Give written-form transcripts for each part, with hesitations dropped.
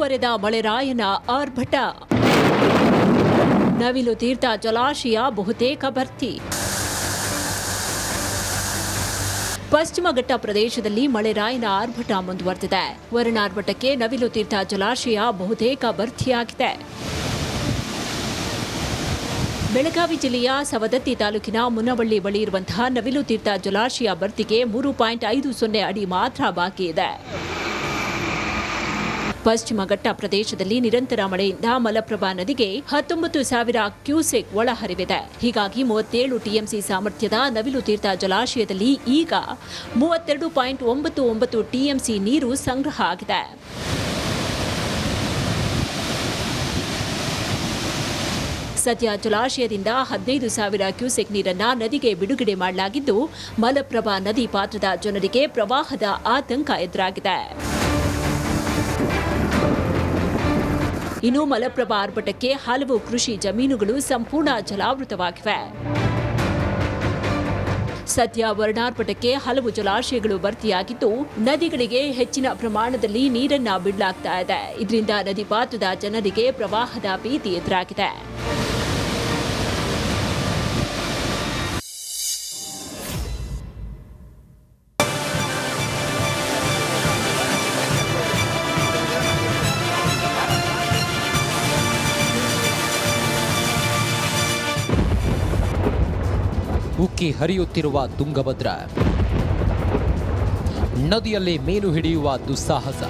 ಮುಂದುವರೆದ ಮಳೆರಾಯನ ಆರ್ಭಟ. ನವಿಲು ತೀರ್ಥ ಜಲಾಶಯ ಬಹುತೇಕ ಭರ್ತಿ. ಪಶ್ಚಿಮ ಘಟ್ಟ ಪ್ರದೇಶದಲ್ಲಿ ಮಳೆರಾಯನ ಆರ್ಭಟ ಮುಂದುವರೆದಿದೆ. ವರುಣಾರ್ಭಟಕ್ಕೆ ನವಿಲು ತೀರ್ಥ ಜಲಾಶಯ ಬಹುತೇಕ ಭರ್ತಿಯಾಗಿದೆ. ಬೆಳಗಾವಿ ಜಿಲ್ಲೆಯ ಸವದತ್ತಿ ತಾಲೂಕಿನ ಮುನ್ನವಳ್ಳಿ ಬಳಿ ಇರುವಂತಹ ನವಿಲು ತೀರ್ಥ ಜಲಾಶಯ ಭರ್ತಿಗೆ 3.50 ಅಡಿ ಮಾತ್ರ ಬಾಕಿ ಇದೆ. ಪಶ್ಚಿಮ ಘಟ್ಟ ಪ್ರದೇಶದಲ್ಲಿ ನಿರಂತರ ಮಳೆಯಿಂದ ಮಲಪ್ರಭಾ ನದಿಗೆ 19,000 ಕ್ಯೂಸೆಕ್ ಒಳಹರಿವಿದೆ. ಹೀಗಾಗಿ 37 ಟಿಎಂಸಿ ಸಾಮರ್ಥ್ಯದ ನವಿಲು ತೀರ್ಥ ಜಲಾಶಯದಲ್ಲಿ ಈಗ 32.99 ಟಿಎಂಸಿ ನೀರು ಸಂಗ್ರಹ ಆಗಿದೆ. ಸದ್ಯ ಜಲಾಶಯದಿಂದ 15,000 ಕ್ಯೂಸೆಕ್ ನೀರನ್ನ ನದಿಗೆ ಬಿಡುಗಡೆ ಮಾಡಲಾಗಿದ್ದು, ಮಲಪ್ರಭಾ ನದಿ ಪಾತ್ರದ ಜನರಿಗೆ ಪ್ರವಾಹದ ಆತಂಕ ಎದುರಾಗಿದೆ. ಇನ್ನು ಮಲಪ್ರಭಾ ಆರ್ಭಟಕ್ಕೆ ಹಲವು ಕೃಷಿ ಜಮೀನುಗಳು ಸಂಪೂರ್ಣ ಜಲಾವೃತವಾಗಿವೆ. ಸದ್ಯ ವರುಣಾರ್ಭಟಕ್ಕೆ ಹಲವು ಜಲಾಶಯಗಳು ಭರ್ತಿಯಾಗಿದ್ದು, ನದಿಗಳಿಗೆ ಹೆಚ್ಚಿನ ಪ್ರಮಾಣದಲ್ಲಿ ನೀರನ್ನ ಬಿಡಲಾಗ್ತಾ ಇದೆ. ಇದರಿಂದ ನದಿ ಪಾತ್ರದ ಜನರಿಗೆ ಪ್ರವಾಹದ ಭೀತಿ ಎದುರಾಗಿದೆ. ಉಕ್ಕಿ ಹರಿಯುತ್ತಿರುವ ತುಂಗಭದ್ರಾ ನದಿಯಲ್ಲಿ ಮೀನು ಹಿಡಿಯುವ ದುಸ್ಸಾಹಸ.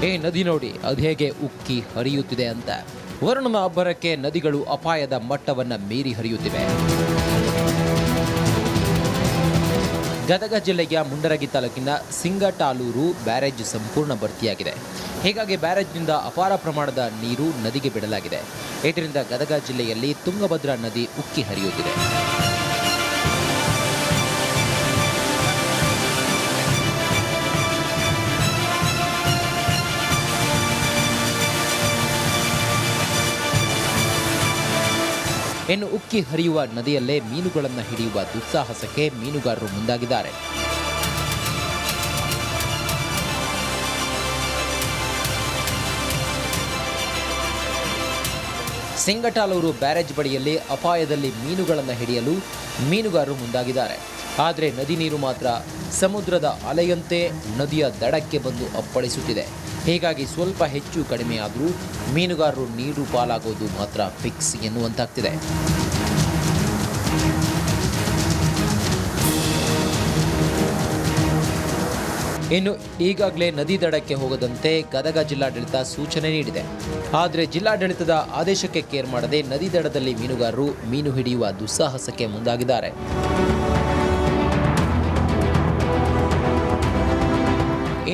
ಈ ನದಿ ನೋಡಿ ಅದು ಹೇಗೆ ಉಕ್ಕಿ ಹರಿಯುತ್ತಿದೆ ಅಂತ. ವರುಣನ ಅಬ್ಬರಕ್ಕೆ ನದಿಗಳು ಅಪಾಯದ ಮಟ್ಟವನ್ನು ಮೀರಿ ಹರಿಯುತ್ತಿವೆ. ಗದಗ ಜಿಲ್ಲೆಯ ಮುಂಡರಗಿ ತಾಲೂಕಿನ ಸಿಂಗಟಾಲೂರು ಬ್ಯಾರೇಜ್ ಸಂಪೂರ್ಣ ಭರ್ತಿಯಾಗಿದೆ. ಹೀಗಾಗಿ ಬ್ಯಾರೇಜ್ನಿಂದ ಅಪಾರ ಪ್ರಮಾಣದ ನೀರು ನದಿಗೆ ಬಿಡಲಾಗಿದೆ. ಇದರಿಂದ ಗದಗ ಜಿಲ್ಲೆಯಲ್ಲಿ ತುಂಗಭದ್ರಾ ನದಿ ಉಕ್ಕಿ ಹರಿಯುತ್ತಿದೆ. ಇನ್ನು ಉಕ್ಕಿ ಹರಿಯುವ ನದಿಯಲ್ಲೇ ಮೀನುಗಳನ್ನು ಹಿಡಿಯುವ ದುಸ್ಸಾಹಸಕ್ಕೆ ಮೀನುಗಾರರು ಮುಂದಾಗಿದ್ದಾರೆ. ಸಿಂಗಟಾಲೂರು ಬ್ಯಾರೇಜ್ ಬಳಿಯಲ್ಲಿ ಅಪಾಯದಲ್ಲಿ ಮೀನುಗಳನ್ನು ಹಿಡಿಯಲು ಮೀನುಗಾರರು ಮುಂದಾಗಿದ್ದಾರೆ. ಆದರೆ ನದಿ ನೀರು ಮಾತ್ರ ಸಮುದ್ರದ ಅಲೆಯಂತೆ ನದಿಯ ದಡಕ್ಕೆ ಬಂದು ಅಪ್ಪಳಿಸುತ್ತಿದೆ. ಹೀಗಾಗಿ ಸ್ವಲ್ಪ ಹೆಚ್ಚು ಕಡಿಮೆ ಆದರೂ ಮೀನುಗಾರರು ನೀರು ಪಾಲಾಗೋದು ಮಾತ್ರ ಫಿಕ್ಸ್ ಎನ್ನುವಂತಾಗ್ತಿದೆ. ಇನ್ನು ಈಗಾಗಲೇ ನದಿ ದಡಕ್ಕೆ ಹೋಗದಂತೆ ಗದಗ ಜಿಲ್ಲಾಡಳಿತ ಸೂಚನೆ ನೀಡಿದೆ. ಆದರೆ ಜಿಲ್ಲಾಡಳಿತದ ಆದೇಶಕ್ಕೆ ಕೇರ್ ಮಾಡದೆ ನದಿ ದಡದಲ್ಲಿ ಮೀನುಗಾರರು ಮೀನು ಹಿಡಿಯುವ ದುಸ್ಸಾಹಸಕ್ಕೆ ಮುಂದಾಗಿದ್ದಾರೆ.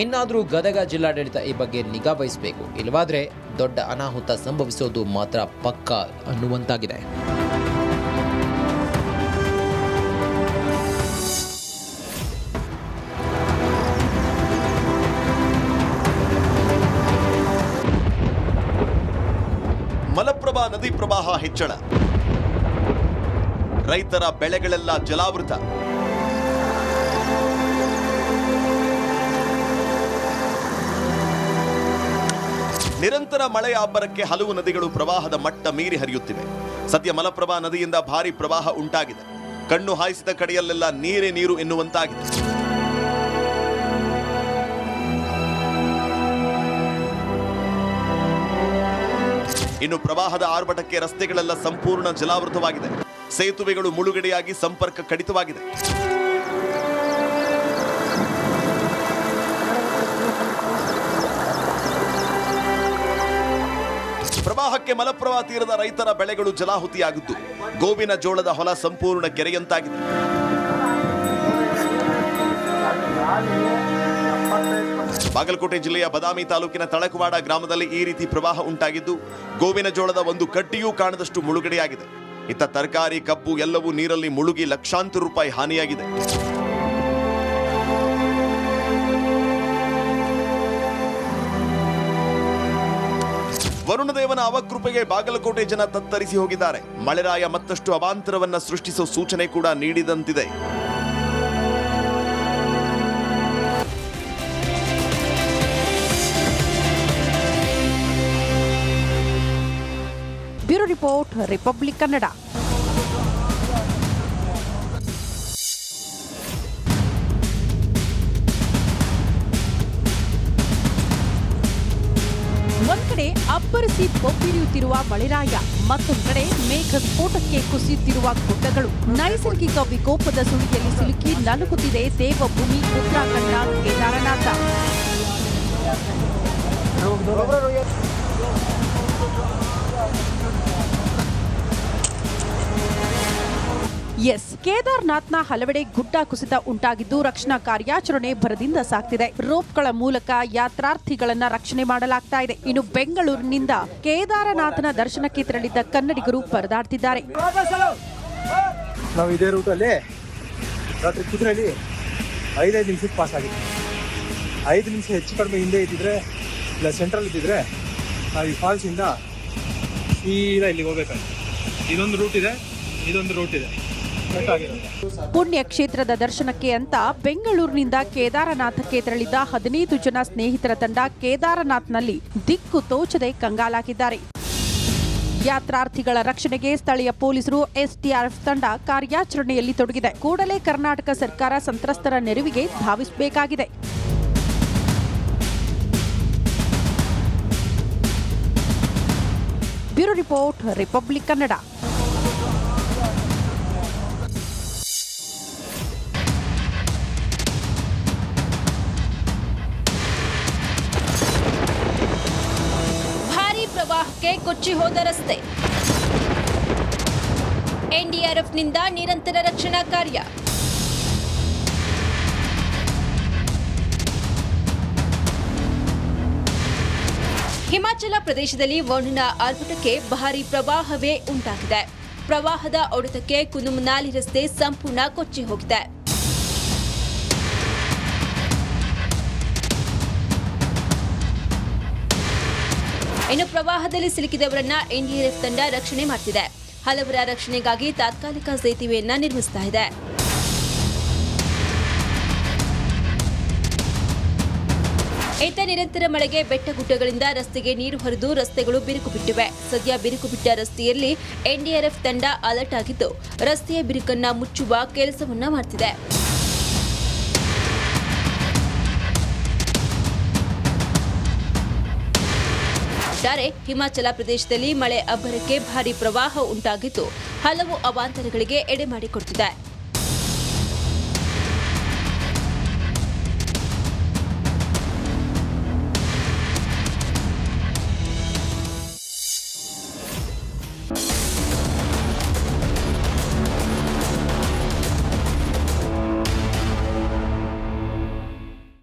ಇನ್ನಾದರೂ ಗದಗ ಜಿಲ್ಲಾಡಳಿತ ಈ ಬಗ್ಗೆ ನಿಗಾ ವಹಿಸಬೇಕು. ಇಲ್ಲವಾದರೆ ದೊಡ್ಡ ಅನಾಹುತ ಸಂಭವಿಸೋದು ಮಾತ್ರ ಪಕ್ಕಾ ಅನ್ನುವಂತಾಗಿದೆ. ಮಲಪ್ರಭಾ ನದಿ ಪ್ರವಾಹ ಹೆಚ್ಚಳ, ರೈತರ ಬೆಳೆಗಳೆಲ್ಲ ಜಲಾವೃತ. ನಿರಂತರ ಮಳೆಯ ಅಬ್ಬರಕ್ಕೆ ಹಲವು ನದಿಗಳು ಪ್ರವಾಹದ ಮಟ್ಟ ಮೀರಿ ಹರಿಯುತ್ತಿವೆ. ಸದ್ಯ ಮಲಪ್ರಭಾ ನದಿಯಿಂದ ಭಾರೀ ಪ್ರವಾಹ ಉಂಟಾಗಿದೆ. ಕಣ್ಣು ಹಾಯಿಸಿದ ಕಡೆಯಲ್ಲೆಲ್ಲ ನೀರೇ ನೀರು ಎನ್ನುವಂತಾಗಿದೆ. ಇನ್ನು ಪ್ರವಾಹದ ಆರ್ಭಟಕ್ಕೆ ರಸ್ತೆಗಳೆಲ್ಲ ಸಂಪೂರ್ಣ ಜಲಾವೃತವಾಗಿದೆ. ಸೇತುವೆಗಳು ಮುಳುಗಡೆಯಾಗಿ ಸಂಪರ್ಕ ಕಡಿತವಾಗಿದೆ. ಪ್ರವಾಹಕ್ಕೆ ಮಲಪ್ರಭಾ ತೀರದ ರೈತರ ಬೆಳೆಗಳು ಜಲಾಹುತಿಯಾಗಿದ್ದು, ಗೋವಿನ ಜೋಳದ ಹೊಲ ಸಂಪೂರ್ಣ ಕೆರೆಯಂತಾಗಿದೆ. ಬಾಗಲಕೋಟೆ ಜಿಲ್ಲೆಯ ಬದಾಮಿ ತಾಲೂಕಿನ ತಳಕವಾಡ ಗ್ರಾಮದಲ್ಲಿ ಈ ರೀತಿ ಪ್ರವಾಹ ಉಂಟಾಗಿದ್ದು, ಗೋವಿನ ಜೋಳದ ಒಂದು ಕಡ್ಡಿಯೂ ಕಾಣದಷ್ಟು ಮುಳುಗಡೆಯಾಗಿದೆ. ಇತ್ತ ತರಕಾರಿ, ಕಬ್ಬು ಎಲ್ಲವೂ ನೀರಲ್ಲಿ ಮುಳುಗಿ ಲಕ್ಷಾಂತರ ರೂಪಾಯಿ ಹಾನಿಯಾಗಿದೆ. ವರುಣದೇವನ ಅವಕೃಪೆಗೆ ಬಾಗಲಕೋಟೆ ಜನ ತತ್ತರಿಸಿ ಹೋಗಿದ್ದಾರೆ. ಮಳೆರಾಯ ಮತ್ತಷ್ಟು ಅವಾಂತರವನ್ನ ಸೃಷ್ಟಿಸೋ ಸೂಚನೆ ಕೂಡ ನೀಡಿದಂತಿದೆ. Bureau report, Republic Kannada. ಒಂದ್ ಕಡೆ ಅಬ್ಬರಿಸಿ ಬೊಬ್ಬಿರಿಯುತ್ತಿರುವ ಮಳೆರಾಯ, ಮತ್ತೊಂದು ಕಡೆ ಮೇಘ ಸ್ಫೋಟಕ್ಕೆ ಕುಸಿಯುತ್ತಿರುವ ಗುಡ್ಡಗಳು. ನೈಸರ್ಗಿಕ ವಿಕೋಪದ ಸುಳಿಯಲ್ಲಿ ಸಿಲುಕಿ ನಲುಗುತ್ತಿದೆ ದೇವಭೂಮಿ ಉತ್ತರಾಖಂಡ ಕೇದಾರನಾಥ. ಕೇದಾರ್ನಾಥ್ನ ಹಲವೆಡೆ ಗುಡ್ಡ ಕುಸಿತ ಉಂಟಾಗಿದ್ದು ರಕ್ಷಣಾ ಕಾರ್ಯಾಚರಣೆ ಭರದಿಂದ ಸಾಗ್ತಿದೆ. ರೋಪ್ಗಳ ಮೂಲಕ ಯಾತ್ರಾರ್ಥಿಗಳನ್ನ ರಕ್ಷಣೆ ಮಾಡಲಾಗ್ತಾ ಇದೆ. ಇನ್ನು ಬೆಂಗಳೂರಿನಿಂದ ಕೇದಾರನಾಥನ ದರ್ಶನಕ್ಕೆ ತೆರಳಿದ್ದ ಕನ್ನಡಿಗರು ಪರದಾಡ್ತಿದ್ದಾರೆ. ನಾವು ಇದೇ ರೂಟಲ್ಲಿ ರಾತ್ರಿ ಕುದುರೆಯಲ್ಲಿ 5 ನಿಮಿಷಕ್ಕೆ ಪಾಸ್ ಆಗಿದೆ. 5 ನಿಮಿಷ ಹೆಚ್ಚು ಕಡಿಮೆ ಹಿಂದೆ ಇದ್ದಿದ್ರೆ ಇಲ್ಲ ಸೆಂಟ್ರಲ್ ಇದ್ದಿದ್ರೆ ನಾವು ಈ ಫಾಲ್ಸಿಂದ ಸೀದಾ ಇಲ್ಲಿಗೆ ಹೋಗ್ಬೇಕಾಗಿತ್ತು. ಇದೊಂದು ರೂಟ್ ಇದೆ, ಇದೊಂದು ರೂಟ್ ಇದೆ. ಪುಣ್ಯ ಕ್ಷೇತ್ರದ ದರ್ಶನಕ್ಕೆ ಅಂತ ಬೆಂಗಳೂರಿನಿಂದ ಕೇದಾರನಾಥಕ್ಕೆ ತೆರಳಿದ್ದ 15 ಜನ ಸ್ನೇಹಿತರ ತಂಡ ಕೇದಾರನಾಥ್ನಲ್ಲಿ ದಿಕ್ಕು ತೋಚದೆ ಕಂಗಾಲಾಗಿದ್ದಾರೆ. ಯಾತ್ರಾರ್ಥಿಗಳ ರಕ್ಷಣೆಗೆ ಸ್ಥಳೀಯ ಪೊಲೀಸರು ಎಸ್ಡಿಆರ್ಎಫ್ ತಂಡ ಕಾರ್ಯಾಚರಣೆಯಲ್ಲಿ ತೊಡಗಿದೆ. ಕೂಡಲೇ ಕರ್ನಾಟಕ ಸರ್ಕಾರ ಸಂತ್ರಸ್ತರ ನೆರವಿಗೆ ಧಾವಿಸಬೇಕಾಗಿದೆ. Bureau report, Republic Kannada. ಪ್ರವಾಹಕ್ಕೆ ಕೊಚ್ಚಿ ಹೋದ ರಸ್ತೆ. ಎನ್ಡಿಆರ್ಎಫ್ನಿಂದ ನಿರಂತರ ರಕ್ಷಣಾ ಕಾರ್ಯ. ಹಿಮಾಚಲ ಪ್ರದೇಶದಲ್ಲಿ ವರುಣನ ಆರ್ಭಟಕ್ಕೆ ಭಾರೀ ಪ್ರವಾಹವೇ ಉಂಟಾಗಿದೆ. ಪ್ರವಾಹದ ಒಡೆತಕ್ಕೆ ಕುನುಮನಾಲಿ ರಸ್ತೆ ಸಂಪೂರ್ಣ ಕೊಚ್ಚಿ ಹೋಗಿದೆ. ಇನ್ನು ಪ್ರವಾಹದಲ್ಲಿ ಸಿಲುಕಿದವರನ್ನ ಎನ್ಡಿಆರ್ಎಫ್ ತಂಡ ರಕ್ಷಣೆ ಮಾಡ್ತಿದೆ. ಹಲವರ ರಕ್ಷಣೆಗಾಗಿ ತಾತ್ಕಾಲಿಕ ಸೇತುವೆಯನ್ನ ನಿರ್ಮಿಸ್ತಾ ಇದೆ. ಇತ್ತ ನಿರಂತರ ಮಳೆಗೆ ಬೆಟ್ಟಗುಡ್ಡಗಳಿಂದ ರಸ್ತೆಗೆ ನೀರು ಹರಿದು ರಸ್ತೆಗಳು ಬಿರುಕು ಬಿಟ್ಟಿವೆ. ಸದ್ಯ ಬಿರುಕು ಬಿಟ್ಟ ರಸ್ತೆಯಲ್ಲಿ ಎನ್ಡಿಆರ್ಎಫ್ ತಂಡ ಅಲರ್ಟ್ ಆಗಿದ್ದು ರಸ್ತೆಯ ಬಿರುಕನ್ನ ಮುಚ್ಚುವ ಕೆಲಸವನ್ನ ಮಾಡ್ತಿದೆ. ಒಟ್ಟಾರೆ ಹಿಮಾಚಲ ಪ್ರದೇಶದಲ್ಲಿ ಮಳೆ ಅಬ್ಬರಕ್ಕೆ ಭಾರೀ ಪ್ರವಾಹ ಉಂಟಾಗಿದ್ದು ಹಲವು ಅವಾಂತರಗಳಿಗೆ ಎಡೆ ಮಾಡಿಕೊಡ್ತಿದೆ.